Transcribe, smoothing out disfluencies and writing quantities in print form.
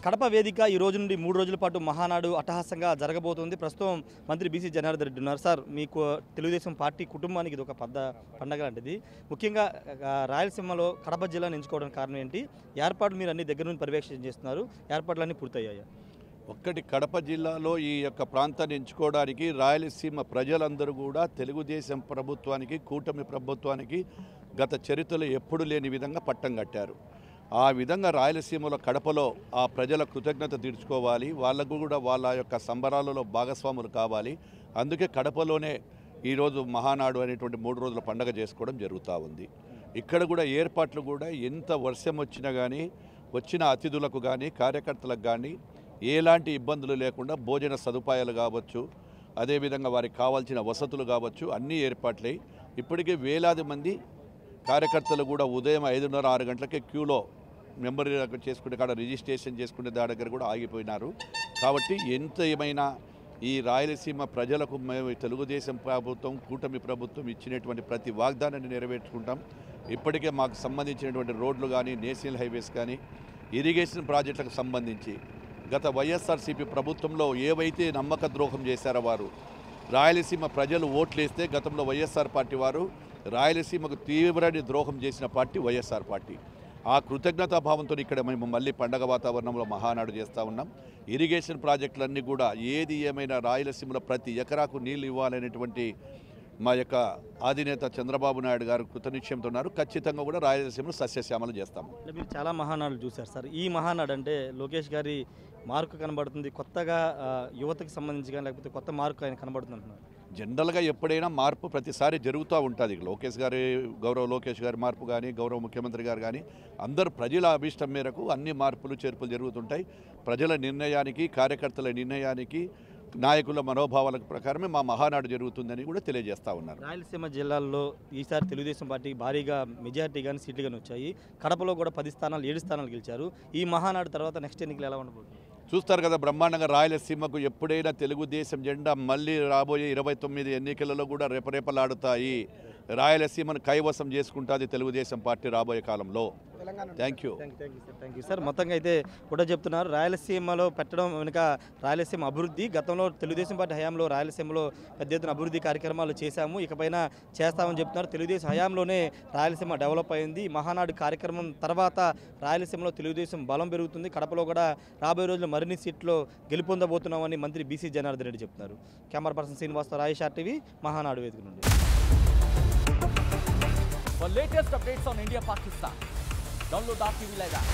కడప వేదిక ఈ రోజు నుండి 3 రోజుల పాటు మహానాడు అట్టహాసంగా జరగబోతుంది. ప్రస్తుతం మంత్రి బీసీ జనార్దన్ రెడ్డి ఉన్నారు. సార్, మీకు తెలుగుదేశం పార్టీ కుటుంబానికి ఇది ఒక పండగ లాంటిది. ముఖ్యంగా రాయలసీమలో కడప జిల్లాను ఎంచుకోవడానికి కారణం ఏంటి? ఏర్పాట్లు మీరు అన్ని దగ్గర నుండి పర్యవేక్షణ చేస్తున్నారు. ఏర్పాట్లన్నీ పూర్తయ్యాయా? ఒక్కటి, కడప జిల్లాలో ఈ యొక్క ప్రాంతాన్ని ఎంచుకోవడానికి రాయలసీమ ప్రజలందరూ కూడా తెలుగుదేశం ప్రభుత్వానికి, కూటమి ప్రభుత్వానికి గత చరిత్రలో ఎప్పుడు లేని విధంగా పట్టం కట్టారు. ఆ విధంగా రాయలసీమలో కడపలో ఆ ప్రజల కృతజ్ఞత తీర్చుకోవాలి, వాళ్ళకు కూడా వాళ్ళ యొక్క సంబరాలలో భాగస్వాములు కావాలి. అందుకే కడపలోనే ఈరోజు మహానాడు అనేటువంటి 3 రోజుల పండుగ చేసుకోవడం జరుగుతూ ఉంది. ఇక్కడ కూడా ఏర్పాట్లు కూడా ఎంత వర్షం వచ్చినా కానీ, వచ్చిన అతిథులకు కానీ, కార్యకర్తలకు కానీ ఎలాంటి ఇబ్బందులు లేకుండా భోజన సదుపాయాలు కావచ్చు, అదేవిధంగా వారికి కావాల్సిన వసతులు కావచ్చు, అన్నీ ఏర్పాట్లై ఇప్పటికే వేలాది మంది కార్యకర్తలు కూడా ఉదయం 5:30-6 గంటలకే క్యూలో మెంబర్ చేసుకునే కాడ రిజిస్ట్రేషన్ చేసుకునే దాని దగ్గర కూడా ఆగిపోయినారు. కాబట్టి ఎంత ఏమైనా ఈ రాయలసీమ ప్రజలకు మేము తెలుగుదేశం ప్రభుత్వం, కూటమి ప్రభుత్వం ఇచ్చినటువంటి ప్రతి వాగ్దానాన్ని నెరవేర్చుకుంటాం. ఇప్పటికే మాకు సంబంధించినటువంటి రోడ్లు కానీ, నేషనల్ హైవేస్ కానీ, ఇరిగేషన్ ప్రాజెక్టులకు సంబంధించి గత వైఎస్ఆర్సీపీ ప్రభుత్వంలో ఏవైతే నమ్మక ద్రోహం చేశారో వారు, రాయలసీమ ప్రజలు ఓట్లేస్తే గతంలో వైఎస్ఆర్ పార్టీ వారు రాయలసీమకు తీవ్రని ద్రోహం చేసిన పార్టీ వైఎస్ఆర్ పార్టీ. ఆ కృతజ్ఞతాభావంతో ఇక్కడ మేము మళ్ళీ పండగ వాతావరణంలో మహానాడు చేస్తూ ఉన్నాం. ఇరిగేషన్ ప్రాజెక్టులన్నీ కూడా ఏది ఏమైనా రాయలసీమలో ప్రతి ఎకరాకు నీళ్లు ఇవ్వాలనేటువంటి మా యొక్క అధినేత చంద్రబాబు నాయుడు గారు కృతనిశ్చయంతో ఉన్నారు. ఖచ్చితంగా కూడా రాయలసీమను సస్యశ్యామలు చేస్తాము. మీరు చాలా మహానాడులు చూశారు సార్. ఈ మహానాడు అంటే లోకేష్ గారి మార్కు కనబడుతుంది, కొత్తగా యువతకు సంబంధించి కానీ లేకపోతే కొత్త మార్కు ఆయన కనబడుతుంది అంటున్నారు. జనరల్గా ఎప్పుడైనా మార్పు ప్రతిసారి జరుగుతూ ఉంటుంది. గౌరవ లోకేష్ గారి మార్పు కానీ, గౌరవ ముఖ్యమంత్రి గారు కానీ, అందరూ ప్రజల అభిష్టం మేరకు అన్ని మార్పులు చేర్పులు జరుగుతుంటాయి. ప్రజల నిర్ణయానికి, కార్యకర్తల నిర్ణయానికి, నాయకుల మనోభావాల ప్రకారమే మా మహానాడు జరుగుతుందని కూడా తెలియజేస్తూ ఉన్నారు. రాయలసీమ జిల్లాల్లో ఈసారి తెలుగుదేశం పార్టీకి భారీగా మెజార్టీ కానీ సీట్లు కానీ వచ్చాయి. కడపలో కూడా 10 స్థానాలు 7 స్థానాలు గెలిచారు. ఈ మహానాడు తర్వాత నెక్స్ట్ ఎన్నికలు ఎలా ఉండబోతుంది? చూస్తారు కదా, బ్రహ్మాండంగా రాయలసీమకు ఎప్పుడైనా తెలుగుదేశం జెండా మళ్ళీ రాబోయే 29 ఎన్నికలలో కూడా రెపరెపలాడుతాయి. రాయలసీమను కైవసం చేసుకుంటుంది తెలుగుదేశం పార్టీ రాబోయే కాలంలో. Thank you sir. మొత్తంగా అయితే కూడా చెప్తున్నారు, రాయలసీమలో పెట్టడం వెనుక రాయలసీమ అభివృద్ధి. గతంలో తెలుగుదేశం పార్టీ హయాంలో రాయలసీమలో పెద్ద ఎత్తున అభివృద్ధి కార్యక్రమాలు చేశాము, ఇకపైన చేస్తామని చెప్తున్నారు. తెలుగుదేశం హయాంలోనే రాయలసీమ డెవలప్ అయింది. మహానాడు కార్యక్రమం తర్వాత రాయలసీమలో తెలుగుదేశం బలం పెరుగుతుంది. కడపలో కూడా రాబోయే రోజుల్లో మరిన్ని సీట్లు గెలుపొందబోతున్నామని మంత్రి బీసీ జనార్దన్ రెడ్డి చెప్తున్నారు. Camera person శ్రీనివాస్తో Rayesh RTV, Mahanadu వేదిక నుండి. For latest updates on India Pakistan, download our TV Live app.